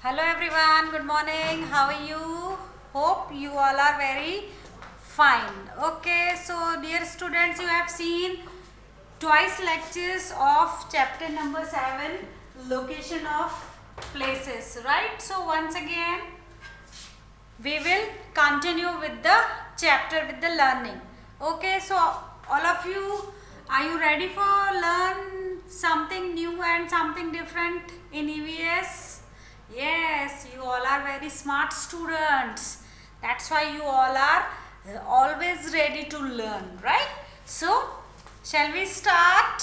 Hello everyone, good morning. How are you? Hope you all are very fine. Okay, so dear students, you have seen twice lectures of chapter number 7, location of places, right? So once again, we will continue with the chapter with the learning. Okay, so all of you, are you ready for learn something new and something different in EVS? Yes, you all are very smart students. That's why you all are always ready to learn, right? So, shall we start?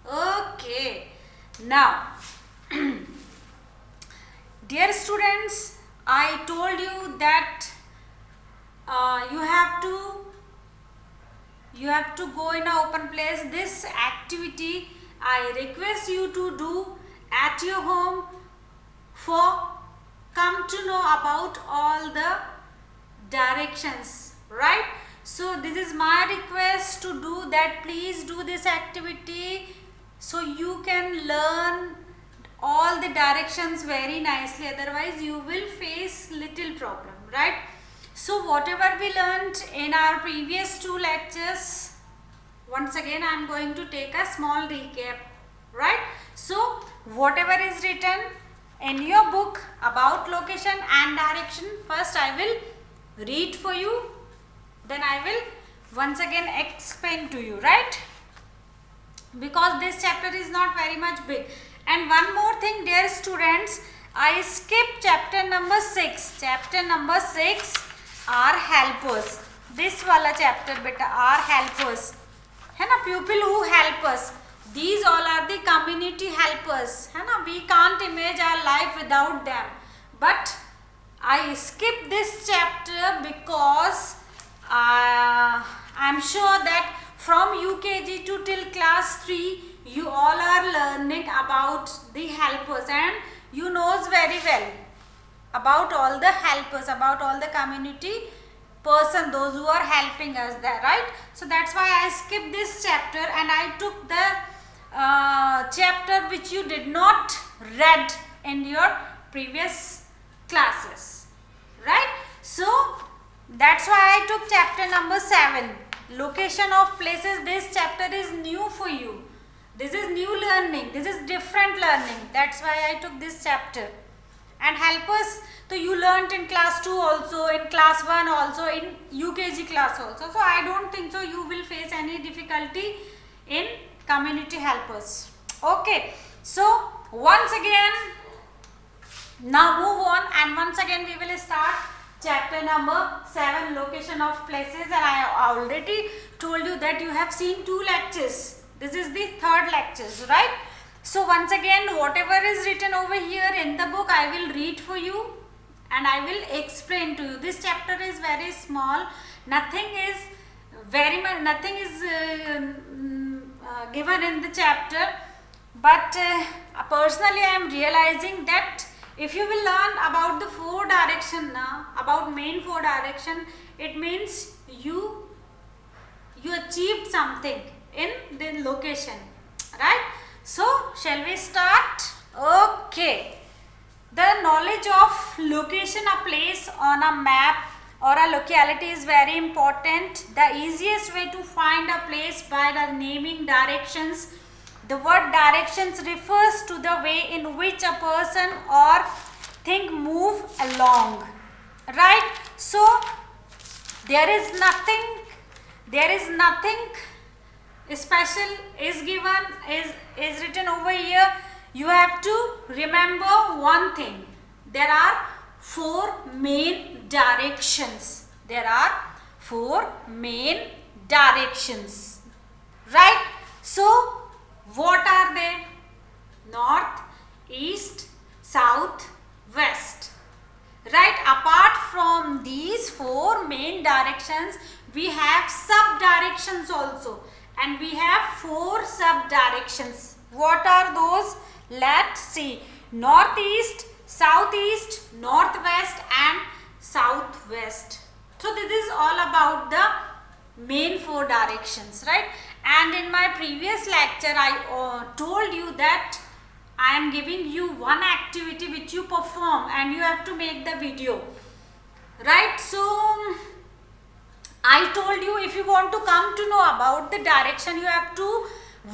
Okay. Now, dear students, I told you that you have to go in an open place. This activity I request you to do at your home for come to know about all the directions, right? So this is my request to do that. Please do this activity so you can learn all the directions very nicely, otherwise you will face little problem, right? So whatever we learned in our previous two lectures, once again I am going to take a small recap, right? So whatever is written in your book about location and direction, first I will read for you, then I will once again explain to you, right? Because this chapter is not very much big. And one more thing, dear students, I skipped chapter number 6. Chapter number 6 are helpers. This wala chapter beta are helpers. है ना, pupil who help us. These all are the community helpers. है ना, we can't imagine our life without them. But I skipped this chapter because I'm sure that from UKG to till class 3 you all are learning about the helpers and you knows very well about all the helpers, about all the community person, those who are helping us there, right? So that's why I skipped this chapter and I took the chapter which you did not read in your previous classes, right? So that's why I took chapter number 7, location of places. This chapter is new for you. This is new learning. This is different learning. That's why I took this chapter. And helpers, so you learnt in class 2 also, in class 1 also, in UKG class also. So I don't think so you will face any difficulty in community helpers. Okay. So once again, now move on and once again we will start chapter number 7, location of places. And I already told you that you have seen 2 lectures. This is the 3rd lectures, right? So once again, whatever is written over here in the book, I will read for you and I will explain to you. This chapter is very small. Nothing is given in the chapter. But personally, I am realizing that if you will learn about the 4 direction now, about main 4 direction, it means you achieved something in the location, right? So shall we start? Okay. The knowledge of location, a place on a map or a locality is very important. The easiest way to find a place by the naming directions. The word directions refers to the way in which a person or thing move along, right? So there is nothing special is given, is written over here. You have to remember one thing. There are 4 main directions. There are 4 main directions, right? So what are they? North, east, south, west, right? Apart from these 4 main directions, we have sub directions also, and we have 4 sub directions. What are those? Let's see. Northeast, southeast, northwest and southwest. So this is all about the main 4 directions, right? And in my previous lecture I told you that I am giving you one activity which you perform perform and you have to make the video, right? So I told you, if you want to come to know about the direction, you have to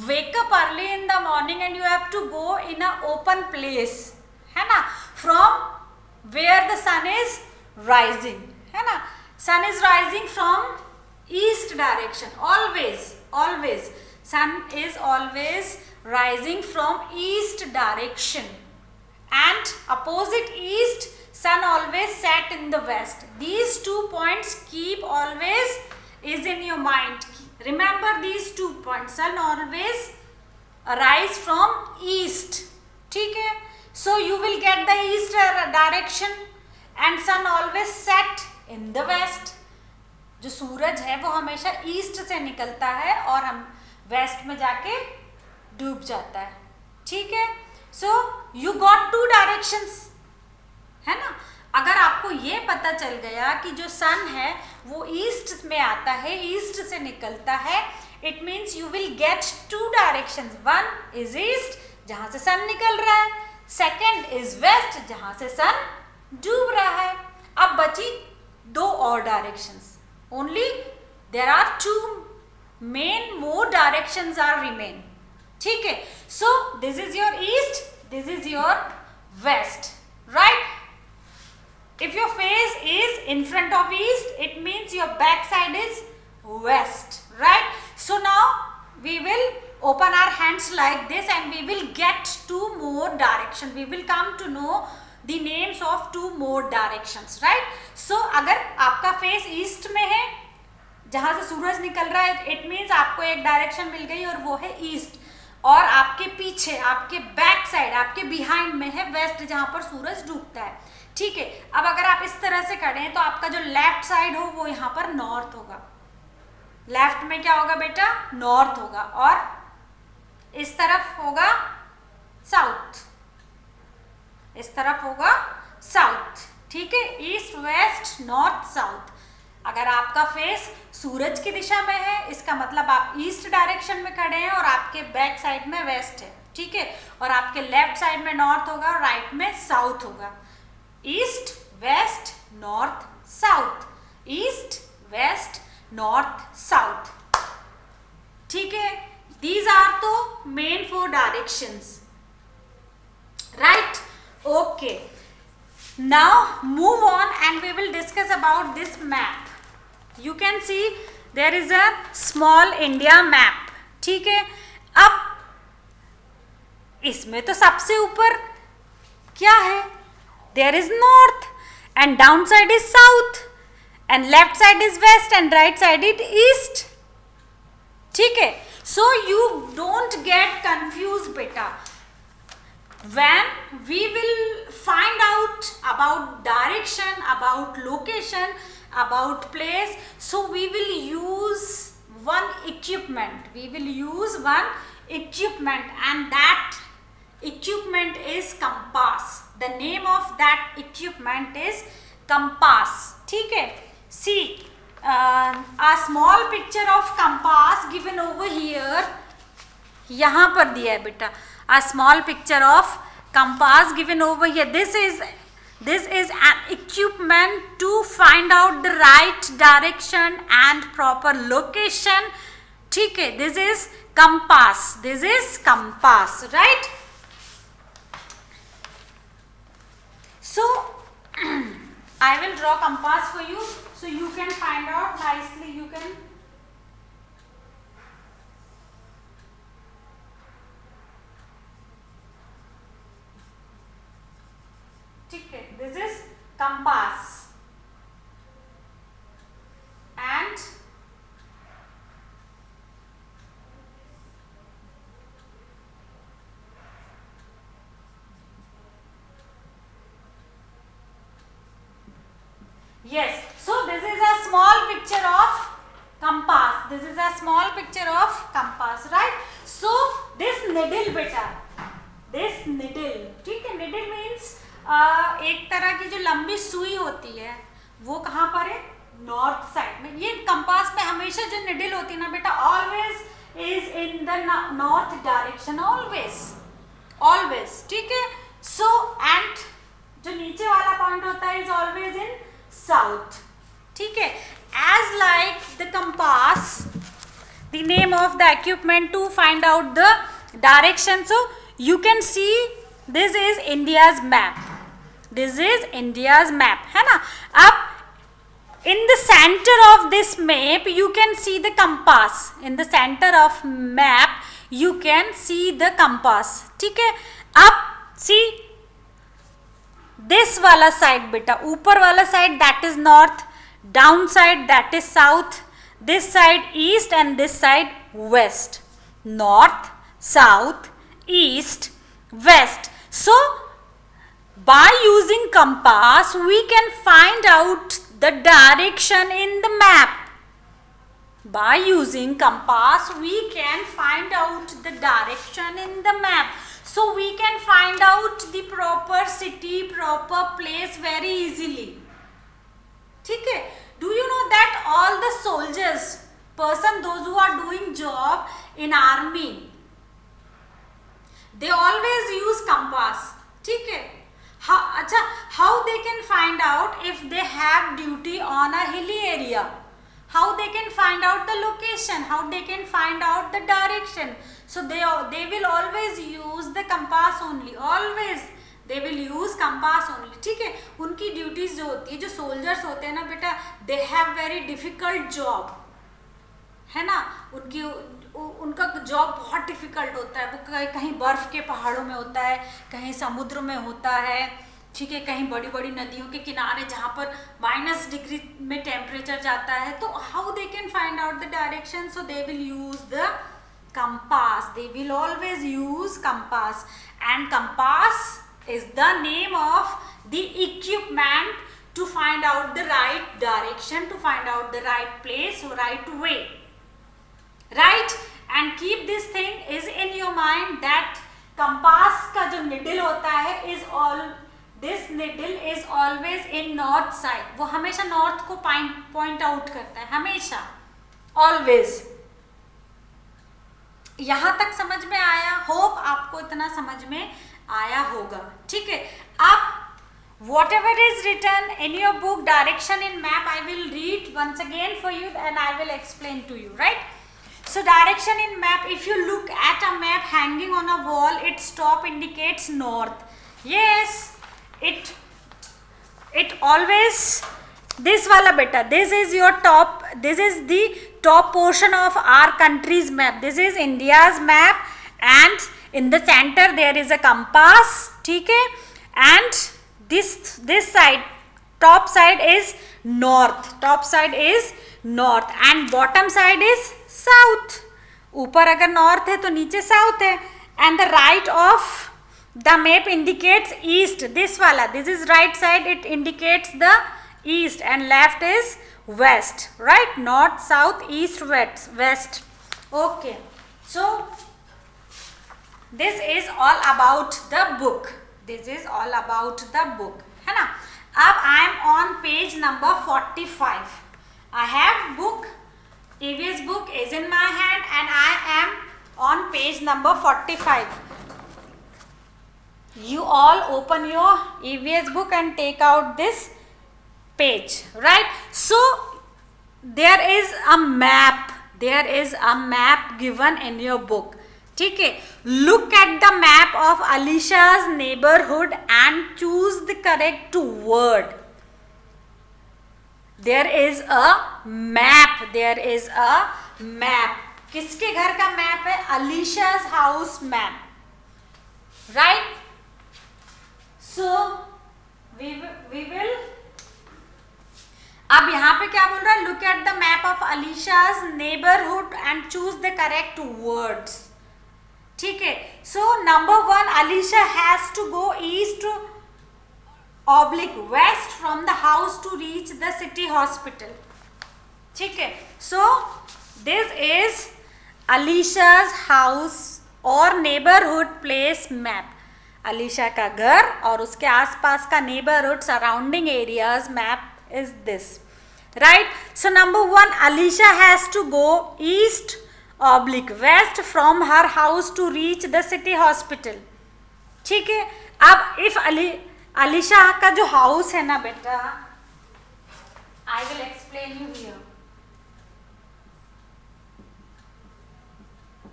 wake up early in the morning and you have to go in a open place, है ना, from where the sun is rising, है ना. Sun is rising from east direction, always sun is always rising from east direction, and opposite east sun always set in the west. These 2 points keep always is in your mind. Remember these 2 points. Sun always arise from east, ठीक है. So you will get the east direction and sun always set in the west. जो सूरज है वो हमेशा east से निकलता है और हम वेस्ट में जाके डूब जाता है, ठीक है. सो यू गॉट 2 डायरेक्शंस, है ना. अगर आपको ये पता चल गया कि जो सन है वो ईस्ट में आता है, ईस्ट से निकलता है, it means you will get 2 directions. One is east जहां से सन निकल रहा है, सेकेंड इज वेस्ट जहां से सन डूब रहा है. अब बची 2 और directions. Only there are 2 main more directions are remain, ठीक है. So this is your east, this is your west, right. If your face is in front of east, it means your back side is west, right? So now we will open our hands like this and we will get 2 more directions. We will come to know the names of 2 more directions, right? So अगर आपका face east में है, जहाँ से सूरज निकल रहा है, it means आपको एक डायरेक्शन मिल गई और वो है ईस्ट. और आपके पीछे, आपके बैक साइड, आपके बिहाइंड में है वेस्ट जहाँ पर सूरज डूबता है, ठीक है. अब अगर आप इस तरह से खड़े हैं तो आपका जो लेफ्ट साइड हो वो यहाँ पर नॉर्थ होगा. लेफ्ट में क्या होगा बेटा? नॉर्थ होगा. और इस तरफ होगा साउथ, इस तरफ होगा साउथ, ठीक है. East west north south. अगर आपका फेस सूरज की दिशा में है, इसका मतलब आप ईस्ट डायरेक्शन में खड़े हैं और आपके बैक साइड में वेस्ट है, ठीक है. और आपके लेफ्ट साइड में नॉर्थ होगा और राइट में साउथ होगा. East west north south, east west north south, ठीक है. दीज आर तो main 4 directions, right. Okay, now move on and we will discuss about this map. You can see there is a small India map, ठीक है. अब इसमें तो सबसे ऊपर क्या है? There is north and down side is south and left side is west and right side is east, ठीक है. So you don't get confused beta. When we will find out about direction, about location, about place, so we will use one equipment. We will use one equipment and that equipment is compass. The name of that equipment is compass, ठीक है. See a small picture of compass given over here. यहाँ पर दिया है बेटा. A small picture of compass given over here. This is an equipment to find out the right direction and proper location, ठीक है. This is compass. This is compass, right? So I will draw compass for you so you can find out nicely. You can ठीक है. This is compass and yes, so this is a small picture of compass. This is a small picture of compass, right? So this needle beta, this needle, ठीक है. needle means एक तरह की जो लंबी सुई होती है वो कहाँ पर है? नॉर्थ साइड में. ये कंपास में हमेशा जो निडल होती है ना बेटा, always is in the north direction, always, always, ठीक है. सो एंड जो is always in south. ठीक है, as like the compass, the name of the equipment to find out the direction. So you can see this is India's map. This is India's map, है ना. अब in the center of this map you can see the compass. In the center of map you can see the compass. ठीक है, अब see this वाला side बेटा, ऊपर वाला side that is north, down side that is south, this side east and this side west. North, south, east, west. So by using compass we can find out the direction in the map. By using compass we can find out the direction in the map. So we can find out the proper city, proper place very easily. ठीक है, do you know that all the soldiers, those who are doing job in army, they always use compass. ठीक है, how they can find out if they have duty on a hilly area? How they can find out the location? How they can find out the direction? So they will always use the compass only. Always they will use compass only. ठीक है, उनकी duties जो होती है, जो soldiers होते हैं ना बेटा, they have very difficult job, है ना. उनका जॉब बहुत डिफिकल्ट होता है. वो कहीं बर्फ के पहाड़ों में होता है, कहीं समुद्र में होता है. ठीक है, कहीं बड़ी बड़ी नदियों के किनारे जहाँ पर -डिग्री में टेम्परेचर जाता है. तो how they can find out the direction? So they will use the compass. They will always use compass, and compass is the name of the equipment to find out the right direction, to find out the right place, right way, right. And keep this thing is in your mind that compass का जो needle होता है this needle is always in north side. वो हमेशा north को point out करता है, हमेशा, always. यहाँ तक समझ में आया? होप आपको इतना समझ में आया होगा. ठीक है, अब whatever is written in your book, direction in map, I will read once again for you and I will explain to you, right? So direction in map, if you look at a map hanging on a wall, its top indicates north. Yes, it always, this wala beta, this is your top, this is the top portion of our country's map. This is India's map and in the center there is a compass. ठीक है, and this side, top side is north, top side is north and bottom side is south. ऊपर अगर north है तो नीचे south है. And the right of the map indicates east. This wala, this is right side, it indicates the east and left is west, right? North, south, east, west. Okay, so this is all about the book. This is all about the book, है ना. अब I am on page number 45. I have book, EVS book is in my hand and I am on page number 45. You all open your EVS book and take out this page, right? So there is a map, there is a map given in your book. ठीक है, look at the map of Alisha's neighborhood and choose the correct word. There is a map, there is a map. किसके घर का map है? Alisha's house map, right? So we will, अब यहाँ पे क्या बोल रहा है? Look at the map of Alisha's neighborhood and choose the correct words. ठीक है, so number 1, Alisha has to go east / west from the house to reach the city hospital. ठीक है, so this is Alisha's house और neighborhood place map. Alisha का घर और उसके आसपास का neighborhood surrounding areas map is this, right? So number 1, Alisha has to go east / west from her house to reach the city hospital. ठीक है, अब if अलीशा का जो हाउस है ना बेटा, I will explain you here.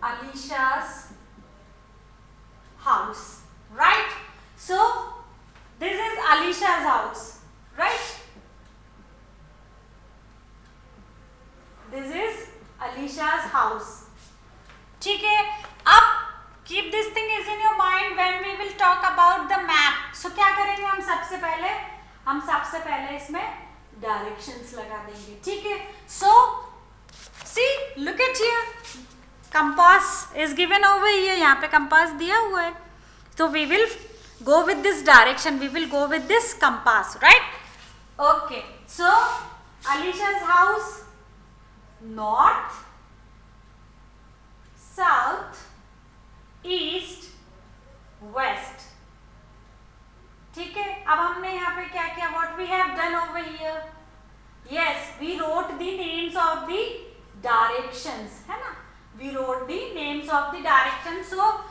Alisha's house, right? So this is Alisha's house, right? This is Alisha's house. ठीक है. अब keep this thing is in your mind when we will talk about the map. So क्या करेंगे हम सबसे पहले इसमें directions लगा देंगे. ठीक है. So see, look at here. Compass is given over here. यहाँ पे compass दिया हुआ है. So we will go with this direction. We will go with this compass, right? Okay. So Alisha's house, north, south, east, west. ठीक है. अब हमने यहाँ पे क्या किया? What we have done over here? Yes, we wrote the names of the directions. है ना? We wrote the names of the directions. So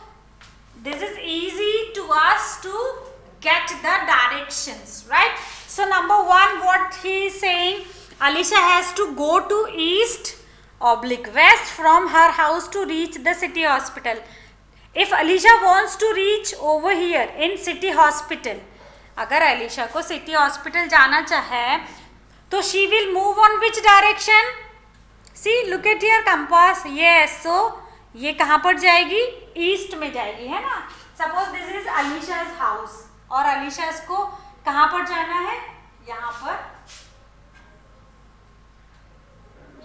this is easy to us to get the directions, right? So number one, what he is saying, Alisha has to go to east oblique west from her house to reach the city hospital. If Alisha wants to reach over here in city hospital, अगर Alisha को city hospital जाना चाहे तो she will move on which direction? See, look at your compass. Yes, so ये कहाँ पर जाएगी? East में जाएगी, है ना? Suppose this is Alisha's house और Alisha's को कहाँ पर जाना है? यहाँ पर.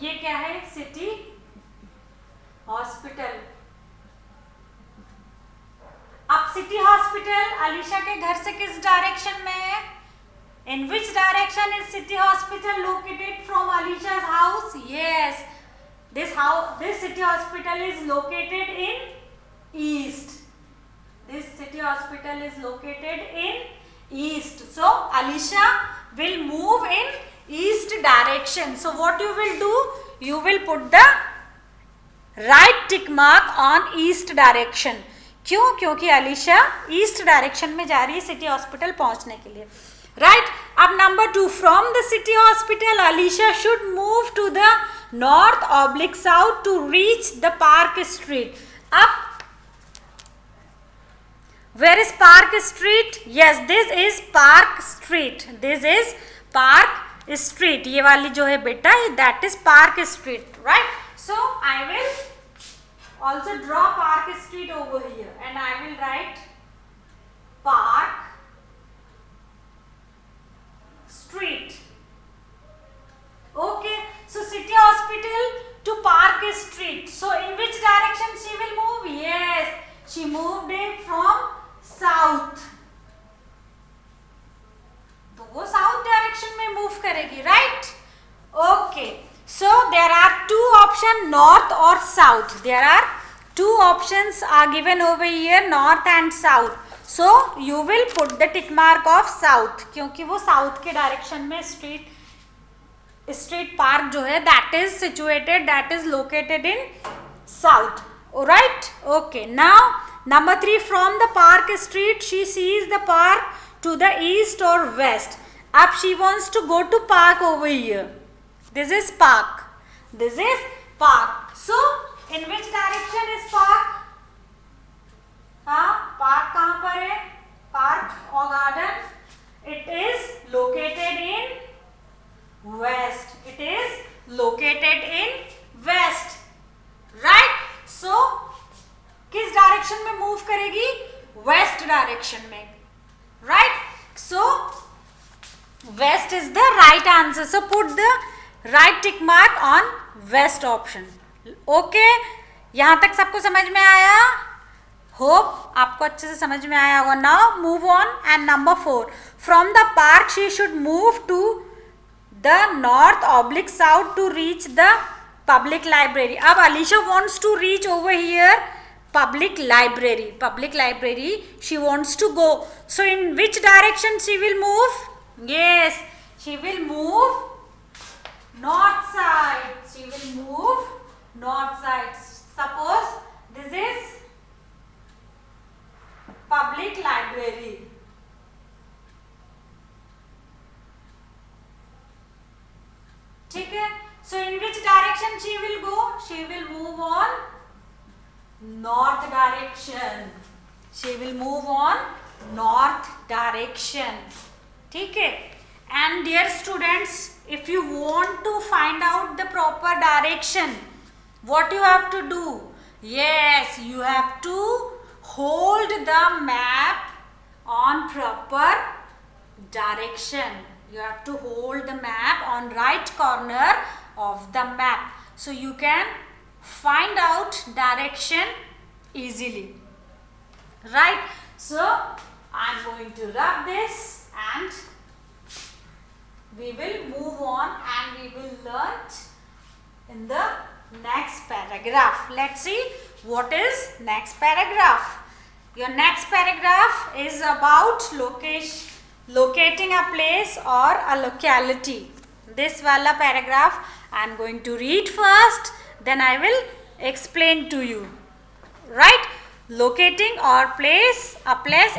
ये क्या है? City hospital. अब सिटी हॉस्पिटल Alisha के घर से किस डायरेक्शन में है? In which direction is city hospital located from Alisha's house? Yes, this city hospital is located in east. This city hospital is located in east. So Alisha will move in east direction. So what you will do? You will put the right tick mark on east direction. क्यों? क्योंकि Alisha east direction में जा रही है city hospital पहुंचने के लिए. Right? Up number 2, from the city hospital, Alisha should move to the north oblique south to reach the Park Street. Up, where is Park Street? Yes, this is Park Street. This is Park Street. ये वाली जो है बेटा, that is Park Street, right? So I will also draw Park Street over here, and I will write Park Street. Okay, so city hospital to Park Street. So in which direction she will move? Yes, she moved it from south. तो वो south direction में move करेगी, right? Okay, so there are two options, north or south. There are two options are given over here, north and south. So you will put the tick mark of south, क्योंकि वो south के direction में street park जो है that is situated, that is located in south. Alright? Okay. Now number 3, from the Park Street she sees the park to the east or west. Up she wants to go to park over here. This is park. This is park. So in which direction is park? Park कहाँ पर है? Park और garden, it is located in west. It is located in west, right? So किस direction में move करेगी? West direction में, right? So west is the right answer. So put the right tick mark on west option. Okay, यहां तक सबको समझ में आया? होप आपको अच्छे से समझ में आया होगा. Now move on. And number 4, from the park she should move to the north oblique south to reach the public library. अब Alisha wants to reach over here public library she wants to go. So in which direction she will move? Yes, she will move north side. She will move north side. Suppose this is public library. ठीक है. So in which direction she will go? She will move on north direction. She will move on north direction. ठीक है. And dear students, if you want to find out the proper direction, what you have to do? Yes, you have to hold the map on proper direction. You have to hold the map on right corner of the map, so you can find out direction easily, right? So I'm going to rub this and we will move on and we will learn in the next paragraph. Let's see what is next paragraph. Your next paragraph is about locating a place or a locality. This wala paragraph I am going to read first, then I will explain to you, right? Locating or a place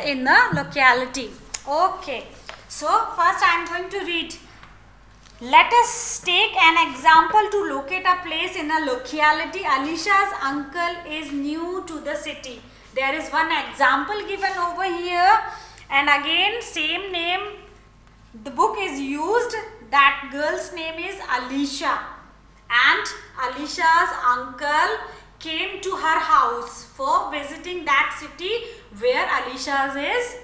in a locality. Okay, so first I am going to read. Let us take an example to locate a place in a locality. Alisha's uncle is new to the city. There is one example given over here, and again same name the book is used. That girl's name is Alisha, and Alisha's uncle came to her house for visiting that city where Alisha is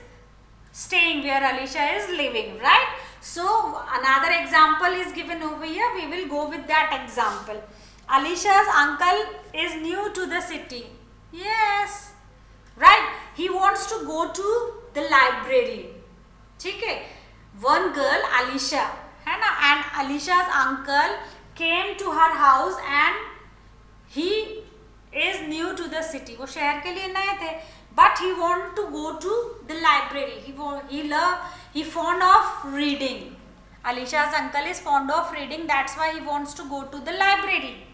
staying, where Alisha is living, right? So another example is given over here. We will go with that example. Alisha's uncle is new to the city. Yes, right? He wants to go to the library. ठीक है. One girl, Alisha, है ना, and Alisha's uncle came to her house and he is new to the city. वो शहर के लिए नए थे, but he want to go to the library. He fond of reading. Alisha's uncle is fond of reading. That's why he wants to go to the library,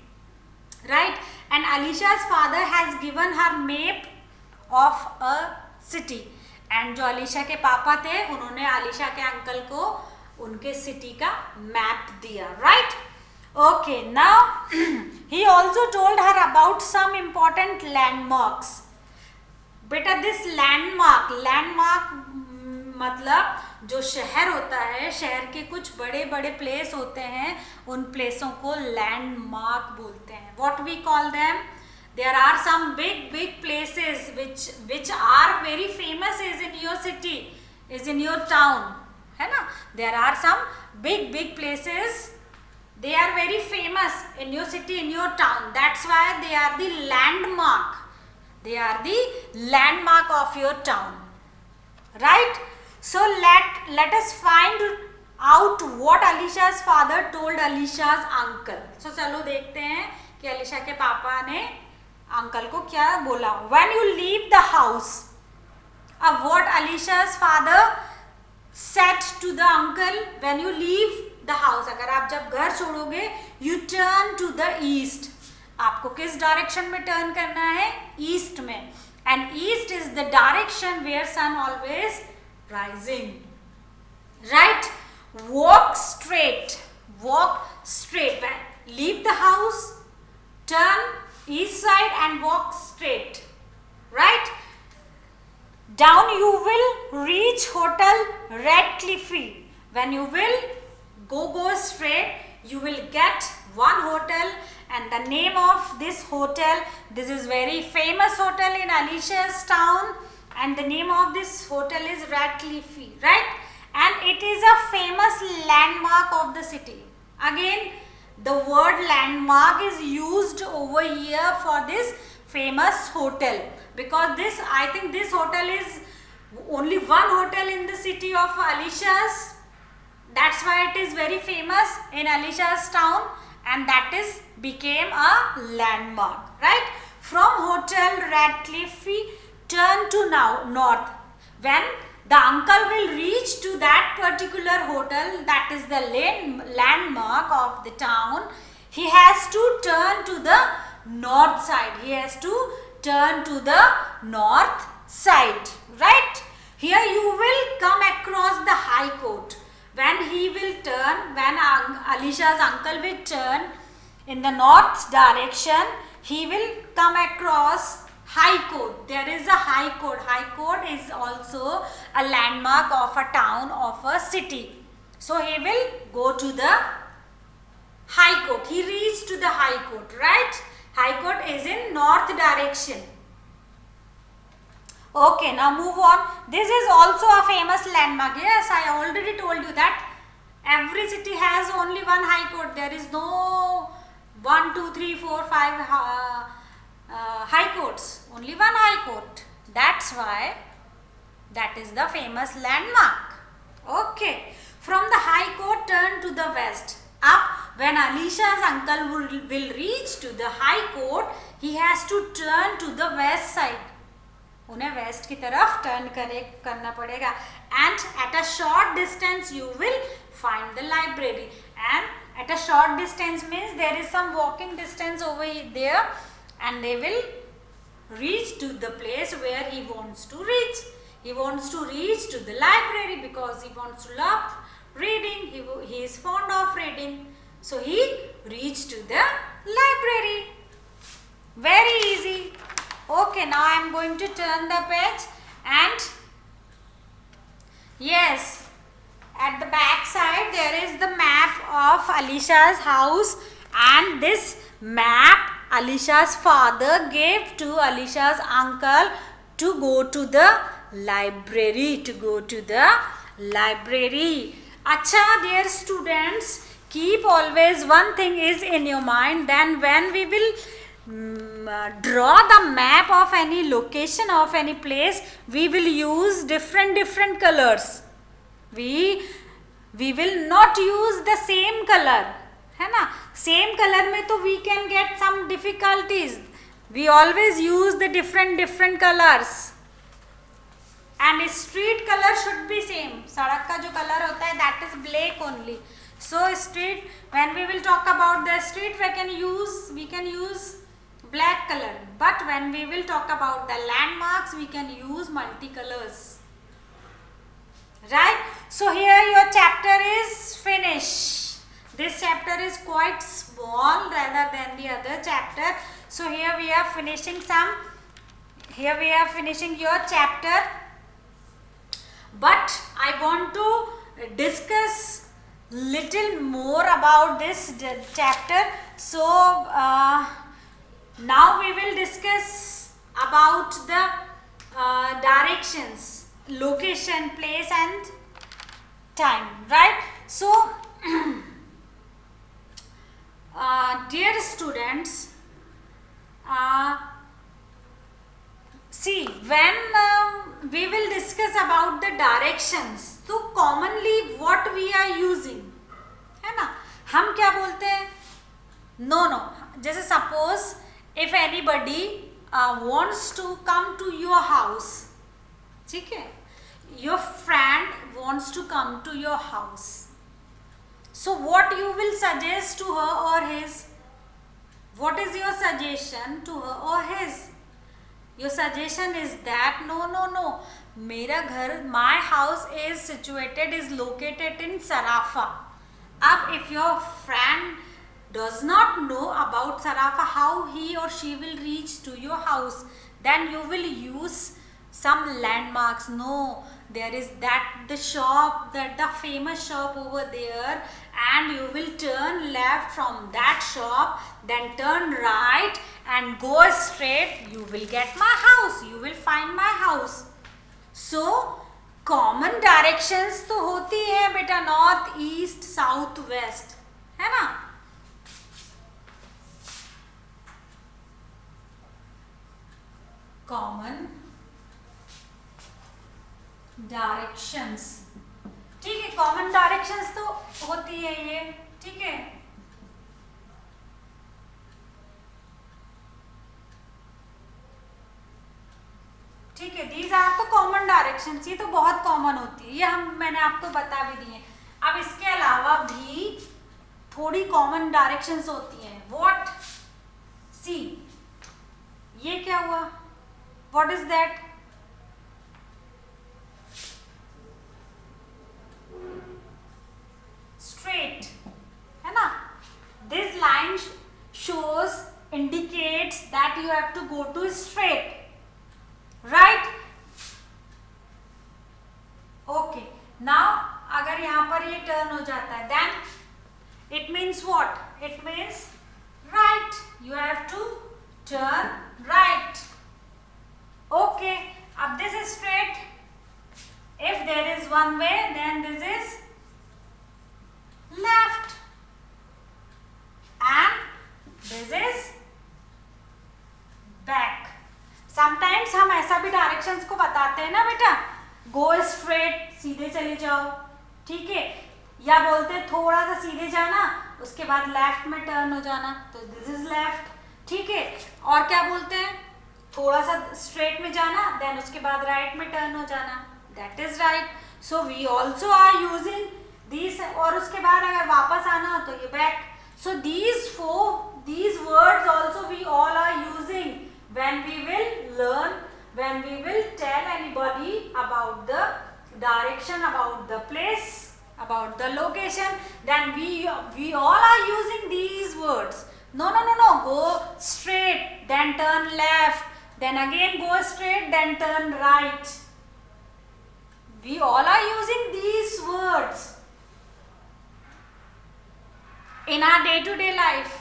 right? And Alisha's father has given her map of a city. And जो Alisha के पापा थे उन्होंने Alisha के uncle को उनके city का map दिया, right? Okay, now he also told her about some important landmarks. बेटा this landmark मतलब जो शहर होता है, शहर के कुछ बड़े बड़े प्लेस होते हैं, उन प्लेसों को लैंडमार्क बोलते हैं. What we call them? There are some big places which are very famous is in your city, is in your town, है ना? There are some big places. They are very famous in your city, in your town. That's why they are the landmark. They are the landmark of your town, right? So let us find out what Alisha's father told Alisha's uncle. So चलो देखते हैं कि अलीशा के पापा ने uncle को क्या बोला. When you leave the house, what Alisha's father said to the uncle, when you leave the house, अगर आप जब घर छोड़ोगे, you turn to the east. आपको किस डायरेक्शन में टर्न करना है? ईस्ट में. And east is the direction where sun always rising, right? Walk straight. Leave the house, turn east side and walk straight, right? Down you will reach Hotel Radcliffe. When you will go straight, you will get one hotel, and the name of this hotel, this is very famous hotel in Alisha's town, and the name of this hotel is Radcliffe, right? And it is a famous landmark of the city. Again, the word landmark is used over here for this famous hotel, because I think this hotel is only one hotel in the city of Alisha's. That's why it is very famous in Alisha's town, and that is became a landmark, right? From Hotel Radcliffe, turn to now north. When the uncle will reach to that particular hotel, that is the landmark of the town, he has to turn to the north side. He has to turn to the north side, right? Here you will come across the High Court. When he will turn, when Alisha's uncle will turn in the north direction, he will come across High Court. There is a High Court. High Court is also a landmark of a town, of a city. So he will go to the High Court. He reached to the High Court, right? High Court is in north direction. Okay, now move on. This is also a famous landmark. Yes, I already told you that every city has only one High Court. There is no 1, 2, 3, 4, 5 High Courts. Only one High Court. That's why that is the famous landmark. Okay. From the High Court, turn to the west. Up. When Alisha's uncle will reach to the High Court, he has to turn to the west side. उन्हें west की तरफ turn करना पड़ेगा. And at a short distance you will find the library. And at a short distance means there is some walking distance over there and they will reach to the place where he wants to reach. He wants to reach to the library because he wants to love reading. He is fond of reading. So he reached to the library. Very easy. Okay, now I am going to turn the page and yes, at the back side there is the map of Alisha's house, and this map Alisha's father gave to Alisha's uncle to go to the library. Acha, dear students, keep always one thing is in your mind. Then when we will draw the map of any location of any place, we will use different colors. We will not use the same color, है ना. Same color में तो we can get some difficulties. We always use the different colors. And street color should be same. सड़क का जो color होता है that is black only. So street, when we will talk about the street, we can use black color, but when we will talk about the landmarks, we can use multicolors, right? So here your chapter is finished. This chapter is quite small rather than the other chapter. So here we are finishing your chapter, but I want to discuss little more about this chapter. So now we will discuss about the directions, location, place and time, right? So dear students, see, when we will discuss about the directions, तो commonly what we are using, है ना. हम क्या बोलते हैं? No, जैसे suppose if anybody wants to come to your house, ठीक है, your friend wants to come to your house, so what you will suggest to her or his? What is your suggestion to her or his? Your suggestion is that no, मेरा घर, my house is located in Sarafa. Ab if your friend does not know about Sarafa, how he or she will reach to your house, then you will use some landmarks. No, there is the famous shop over there, and you will turn left from that shop, then turn right and go straight. You will get my house. You will find my house. So common directions तो होती है बेटा, north, east, south, waste, है ना. Common directions, ठीक है. Common directions तो होती है ये, ठीक है. ठीक है, दीज आर तो कॉमन डायरेक्शंस, ये तो बहुत कॉमन होती है, ये मैंने आपको बता भी दिए. अब इसके अलावा भी थोड़ी कॉमन डायरेक्शंस होती हैं. व्हाट? सी, ये क्या हुआ? What is that? नाउ अगर यहाँ पर ये टर्न हो जाता है then it means what, it means right, you have to turn right. Okay, अब this is straight, if there is one way then this is left and this is back. sometimes हम ऐसा भी directions को बताते हैं ना बेटा, go straight, सीधे चले जाओ, ठीक है, या बोलते हैं थोड़ा सा सीधे जाना उसके बाद लेफ्ट में टर्न हो जाना, तो दिस इज लेफ्ट, ठीक है. और क्या बोलते हैं, थोड़ा सा स्ट्रेट में जाना देन उसके बाद राइट में टर्न हो जाना, that is right. so we also are using these, और उसके बाद अगर वापस आना हो तो ये back. so these words also we all are using when we will learn, when we will tell anybody about the direction, about the place, about the location, then we all are using these words. No, go straight then turn left, then again go straight then turn right. We all are using these words in our day to day life,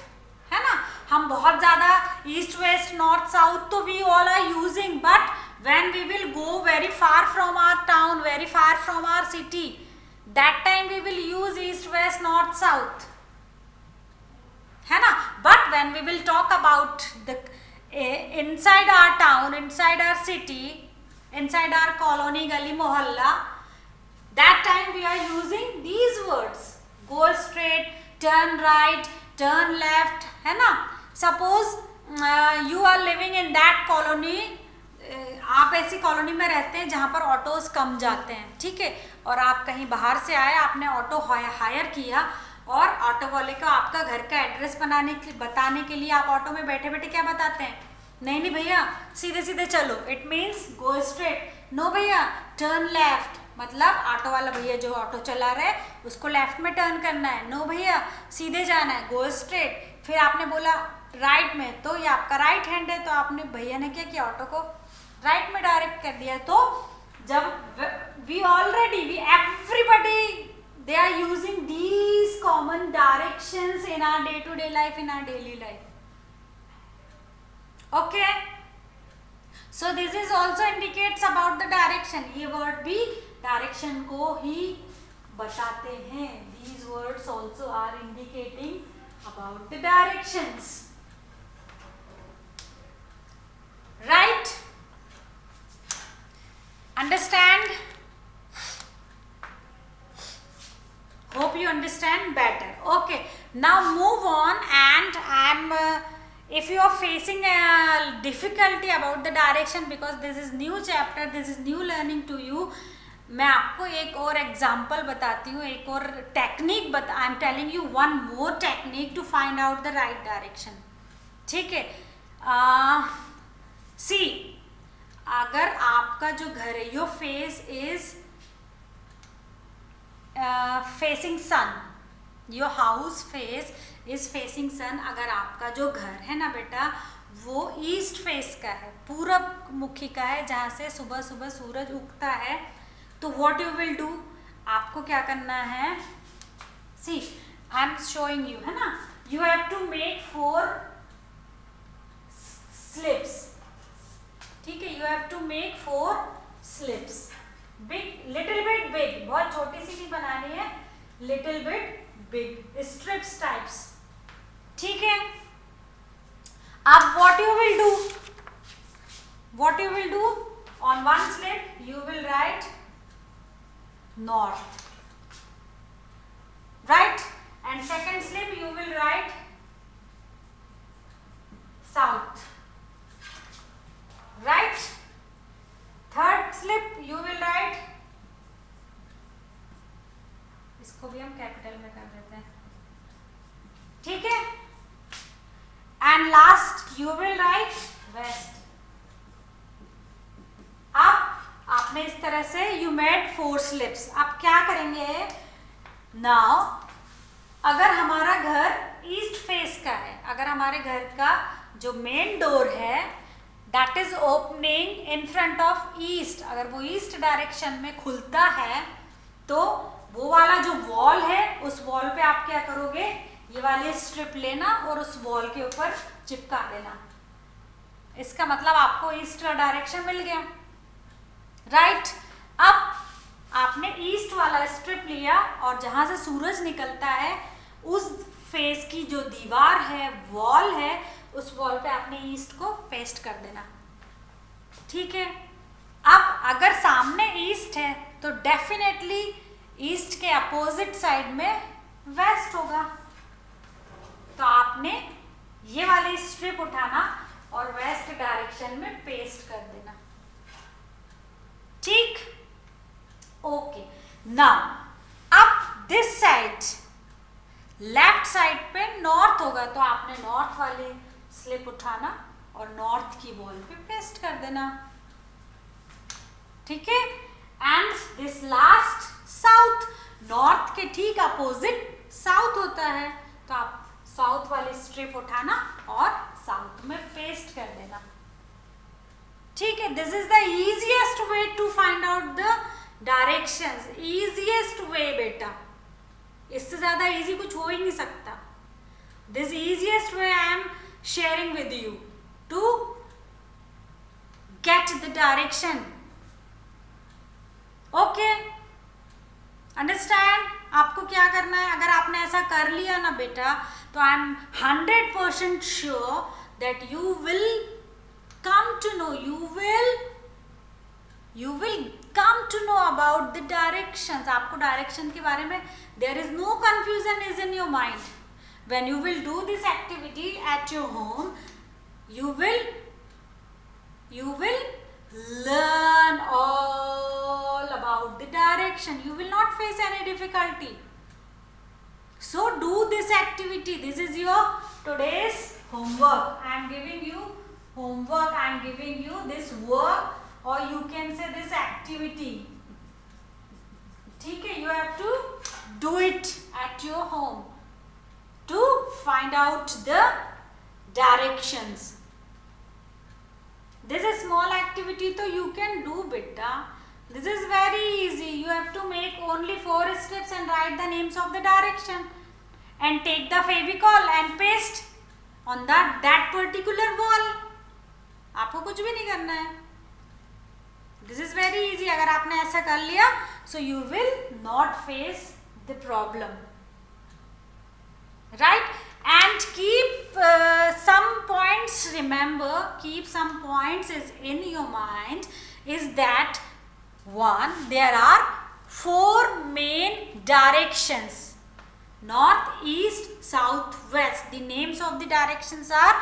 है ना. हम बहुत ज़्यादा east west north south तो we all are using, but when we will go very far from our town, very far from our city, that time we will use east west north south, है ना. but when we will talk about the inside our town, inside our city, inside our colony, gully, mohalla, that time we are using these words, go straight, turn right, turn left, है ना. suppose you are living in that colony, आप ऐसी colony में रहते हैं जहाँ पर autos कम जाते हैं, ठीक है, और आप कहीं बाहर से आए, आपने ऑटो हायर किया और ऑटो वाले को आपका घर का एड्रेस बताने के लिए आप ऑटो में बैठे बैठे क्या बताते हैं, नहीं भैया सीधे सीधे चलो, it means go straight. No भैया टर्न लेफ्ट, मतलब ऑटो वाला भैया जो ऑटो चला रहा है उसको लेफ्ट में टर्न करना है. नो भैया सीधे जाना है, गो स्ट्रेट. फिर आपने बोला राइट में, तो ये आपका राइट हैंड है, तो आपने भैया ने क्या किया, ऑटो को राइट में डायरेक्ट कर दिया. तो जब we everybody they are using these common directions in our day to day life, in our daily life. Okay, so this is also indicates about the direction. ये word भी direction को ही बताते हैं. These words also are indicating about the directions, right? Understand? Hope you understand better. Okay, now move on, and if you are facing a difficulty about the direction, because this is new chapter, this is new learning to you, मैं आपको एक और example बताती हूँ, एक और technique I am telling you one more technique to find out the right direction, ठीक है. सी, अगर आपका जो घर है, your face is facing sun, your house face is facing sun. अगर आपका जो घर है ना बेटा वो ईस्ट फेस का है, पूरब मुखी का है, जहाँ से सुबह सुबह सूरज उगता है, तो व्हाट यू विल डू, आपको क्या करना है. See, I am showing you, है ना, you have to make 4 slips, ठीक है, you have to make 4 slips. Big, little bit big, बहुत छोटी सी नहीं बनानी है, little bit big strips types, ठीक है. अब what you will do on one slip, you will write north, right, and second slip you will write south, right, third slip you will write, इसको भी हम कैपिटल में कर देते हैं, ठीक है, and last you will write west. अब आपने इस तरह से you made 4 slips. अब क्या करेंगे, now अगर हमारा घर ईस्ट फेस का है, अगर हमारे घर का जो मेन डोर है that is opening in front of east, अगर वो ईस्ट डायरेक्शन में खुलता है, तो वो वाला जो वॉल है उस वॉल पे आप क्या करोगे, ये वाली स्ट्रिप लेना और उस वॉल के ऊपर चिपका देना। इसका मतलब आपको ईस्ट का डायरेक्शन मिल गया, राइट। अब आपने ईस्ट वाला स्ट्रिप लिया और जहां से सूरज निकलता है उस फेस की जो दीवार है, वॉल है, उस वॉल पे आपने ईस्ट को पेस्ट कर देना, ठीक है। अब अगर सामने ईस्ट है तो डेफिनेटली ईस्ट के अपोजिट साइड में वेस्ट होगा, तो आपने ये वाली स्ट्रिप उठाना और वेस्ट डायरेक्शन में पेस्ट कर देना, ठीक। ओके, नाउ अब दिस साइड लेफ्ट साइड पे नॉर्थ होगा, तो आपने नॉर्थ वाली स्लिप उठाना और नॉर्थ की वॉल पे पेस्ट कर देना, ठीक है। And this last south, north के ठीक अपोजिट साउथ होता है, तो आप साउथ वाली स्ट्रिप उठाना और साउथ में पेस्ट कर देना, ठीक है। This is the easiest way to find out the directions, easiest way बेटा, इससे ज्यादा इजी कुछ हो ही नहीं सकता। This easiest way I am sharing with you to get the direction, okay, understand. आपको क्या करना है, अगर आपने ऐसा कर लिया ना बेटा, तो I am 100% sure that you will come to know, you will come to know about the directions. आपको डायरेक्शन के बारे में there is no confusion is in your mind. When you will do this activity at your home, you will learn all about the direction. You will not face any difficulty. So do this activity. This is your today's homework. I am giving you homework, I am giving you this work, or you can say this activity, ठीक है। You have to do it at your home to find out the directions. This is small activity, so you can do beta. This is very easy. You have to make only 4 steps and write the names of the direction and take the Fevicol and paste on that particular wall. आपको कुछ भी नहीं करना है, this is very easy. अगर आपने ऐसा कर लिया, so you will not face the problem, right. And keep some points, remember, keep some points is in your mind, is that one, there are 4 main directions: north, east, south, west. The names of the directions are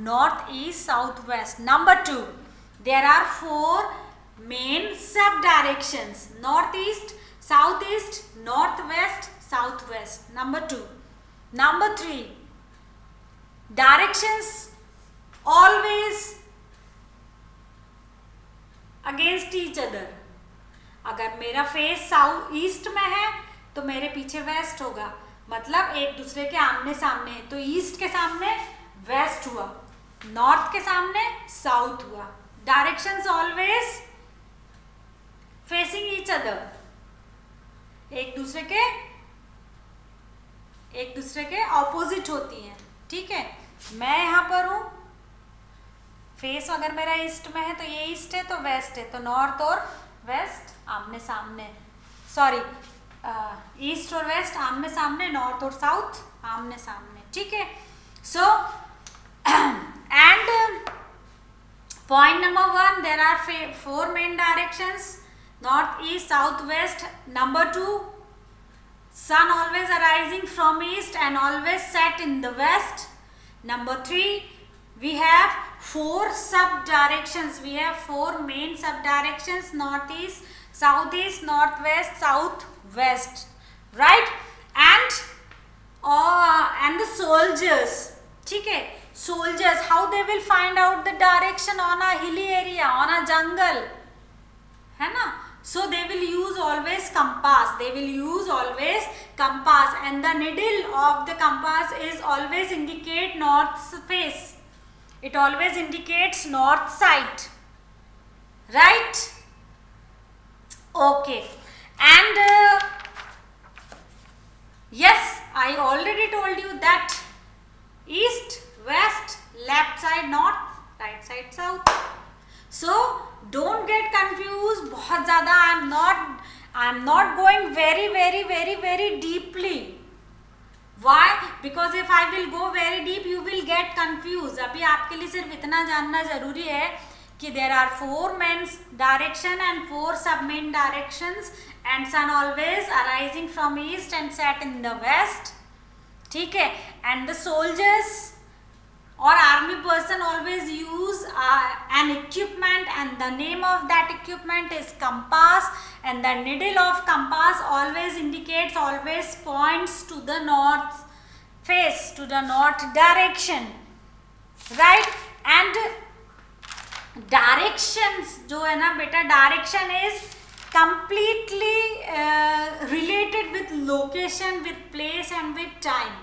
north, east, south, west. Number 2, there are 4 main sub directions: northeast, southeast, northwest, southwest. Number 2. Number 3, directions always against each other. अगर मेरा face south east में है तो मेरे पीछे waste होगा, मतलब एक दूसरे के आमने सामने है, तो ईस्ट के सामने वेस्ट हुआ, नॉर्थ के सामने साउथ हुआ। Directions always facing each other, एक दूसरे के ऑपोजिट होती हैं, ठीक है। मैं यहाँ पर हूँ, फेस अगर मेरा ईस्ट में है तो ये ईस्ट है तो वेस्ट है, तो नॉर्थ और वेस्ट आमने सामने, सॉरी ईस्ट और वेस्ट आमने सामने, नॉर्थ और साउथ आमने सामने, ठीक है। So and point number 1, there are 4 main directions: north, east, south, west. Number 2, sun always arising from east and always set in the west. Number 3, we have 4 sub directions. We have 4 main sub directions: northeast, southeast, northwest, southwest, right? And the soldiers, ठीक है, soldiers, how they will find out the direction on a hilly area, on a jungle, है ना? So they will use always compass. They will use always compass, and the needle of the compass is always indicate north face. It always indicates north side, right? Okay, and already told you that east, west, left side north, right side south. So don't get confused बहुत ज़्यादा. I'm not going very deeply. Why? Because if I will go very deep, you will get confused. अभी आपके लिए सिर्फ इतना जानना जरूरी है कि there are 4 main direction and 4 sub main directions, and sun always arising from east and set in the west. ठीक है. And the soldiers or army person always use an equipment, and the name of that equipment is compass, and the needle of compass always indicates, always points to the north face, to the north direction, right? And directions जो है ना बेटा, direction is completely related with location, with place and with time.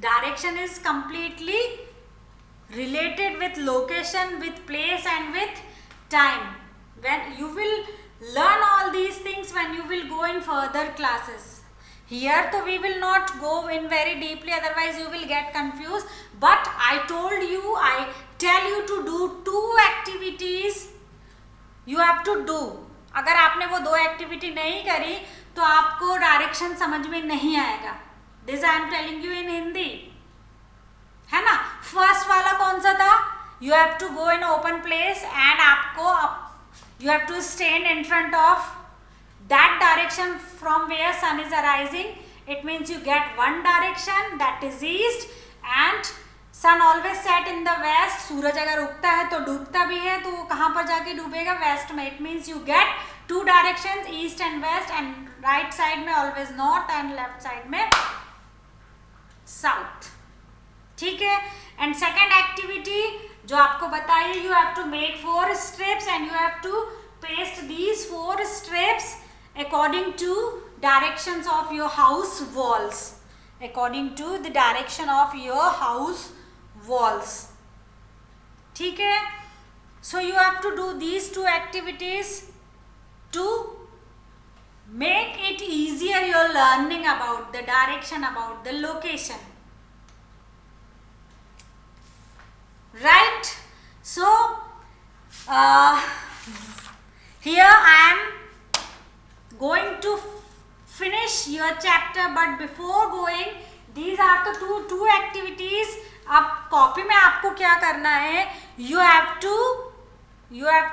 Direction is completely related with location, with place and with time. When you will learn all these things when you will go in further classes. Here so we will not go in very deeply, otherwise you will get confused. But I told you, I tell you to do 2 activities you have to do. अगर आपने वो 2 activity नहीं करी तो आपको direction समझ में नहीं आएगा. This I am telling you in Hindi, है ना. फर्स्ट वाला कौन सा था? You have to go in open place and आपको you have to stand in front of that direction from where sun is arising. It means you get one direction that is east, and sun always set in the west. सूरज अगर उगता है तो डूबता भी है, तो वो कहाँ पर जाके डूबेगा? वेस्ट में. It means you get 2 directions, east and west, and right side में always north and left side में साउथ. ठीक है. एंड सेकेंड एक्टिविटी जो आपको बताइए, you have to make 4 strips and you have to paste these 4 strips according to directions of your house walls, according to the direction of your house walls. ठीक है. So you have to do these 2 activities to make it easier your learning about the direction, about the location, right? So here I am going to finish your chapter, but before going, these are the two activities. अब copy में आपको क्या करना है? you have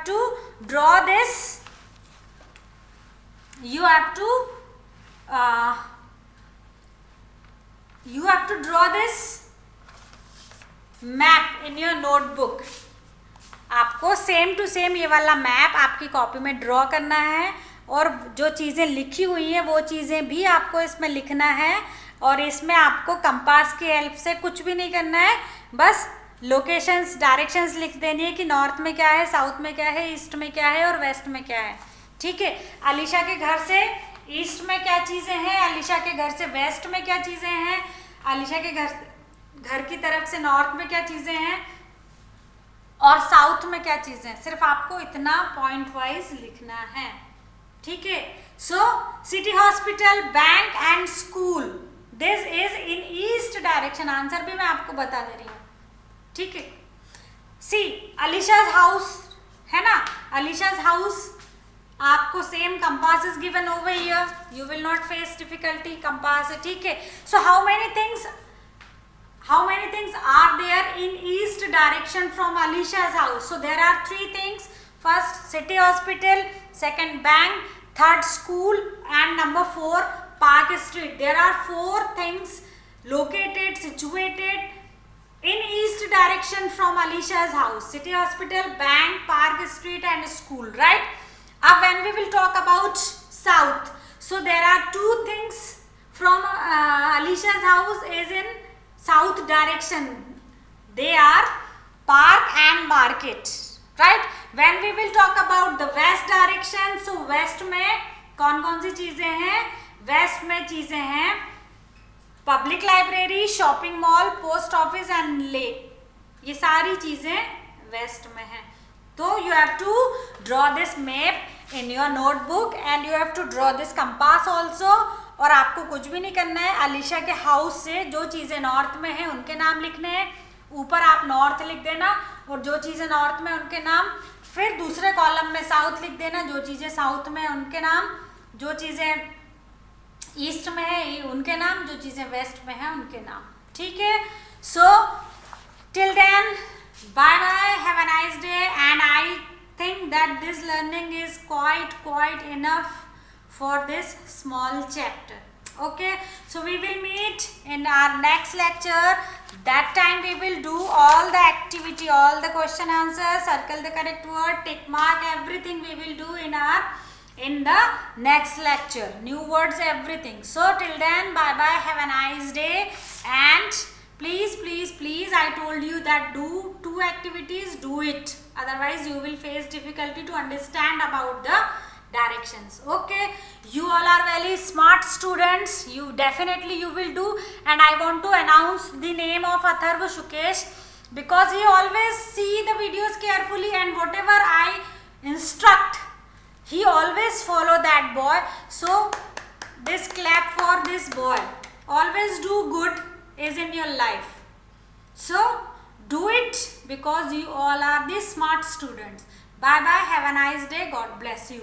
to draw this. You have to draw this map in your notebook. आपको same to same ये वाला map आपकी कॉपी में ड्रॉ करना है, और जो चीज़ें लिखी हुई हैं वो चीज़ें भी आपको इसमें लिखना है. और इसमें आपको कंपास की हेल्प से कुछ भी नहीं करना है, बस लोकेशंस, डायरेक्शंस लिख देनी है कि नॉर्थ में क्या है, साउथ में क्या है, ईस्ट में क्या है और वेस्ट में क्या है. ठीक है. अलीशा के घर से ईस्ट में क्या चीज़ें हैं, अलीशा के घर से वेस्ट में क्या चीज़ें हैं, अलीशा के घर की तरफ से नॉर्थ में क्या चीज़ें हैं, और साउथ में क्या चीज़ें हैं. सिर्फ आपको इतना पॉइंट वाइज लिखना है. ठीक है. So city hospital, bank and school, this is in east direction. Answer भी मैं आपको बता दे रही हूँ. ठीक है. सी अलीशाज हाउस है ना, अलीशाज हाउस आपको same compass is given over here, you will not face difficulty. Compass है. ठीक है. So how many things are there in east direction from Alisha's house? So there are 3 things. First city hospital, second bank, third school, and number 4 park street. There are 4 things located, situated in east direction from Alisha's house: City Hospital, bank, Park Street and school, right? When we will talk about south, so there are 2 things from Alisha's house is in south direction. They are park and market, right? When we will talk about the west direction, so west में कौन कौन सी चीजें हैं? west में चीजें हैं public library, shopping mall, post office and lake. ये सारी चीजें वेस्ट में हैं. So you have to draw this map in your notebook and you have to draw this compass also. और आपको कुछ भी नहीं करना है। अलीशा के हाउस से जो चीज़ें नॉर्थ में हैं उनके नाम लिखने हैं, ऊपर आप नॉर्थ लिख देना, और जो चीज़ें नॉर्थ में उनके नाम, फिर दूसरे कॉलम में साउथ लिख देना, जो चीज़ें साउथ में उनके नाम, जो चीज़ें ईस्ट में है उनके नाम, जो चीज़ें वेस्ट में है उनके नाम। ठीक है, so till then bye bye, have a nice day, and I think that this learning is quite enough for this small chapter. Okay, so we will meet in our next lecture. That time we will do all the activity, all the question answers, circle the correct word, tick mark, everything we will do in the next lecture, new words, everything. So till then, bye bye, have a nice day, and please, I told you that do 2 activities, do it, otherwise you will face difficulty to understand about the directions. Okay, you all are very smart students, you definitely you will do. And I want to announce the name of Atharva Shukesh, because he always see the videos carefully, and whatever I instruct, he always follow that boy. So this clap for this boy. Always do good is in your life, so do it, because you all are the smart students. Bye bye, have a nice day, God bless you.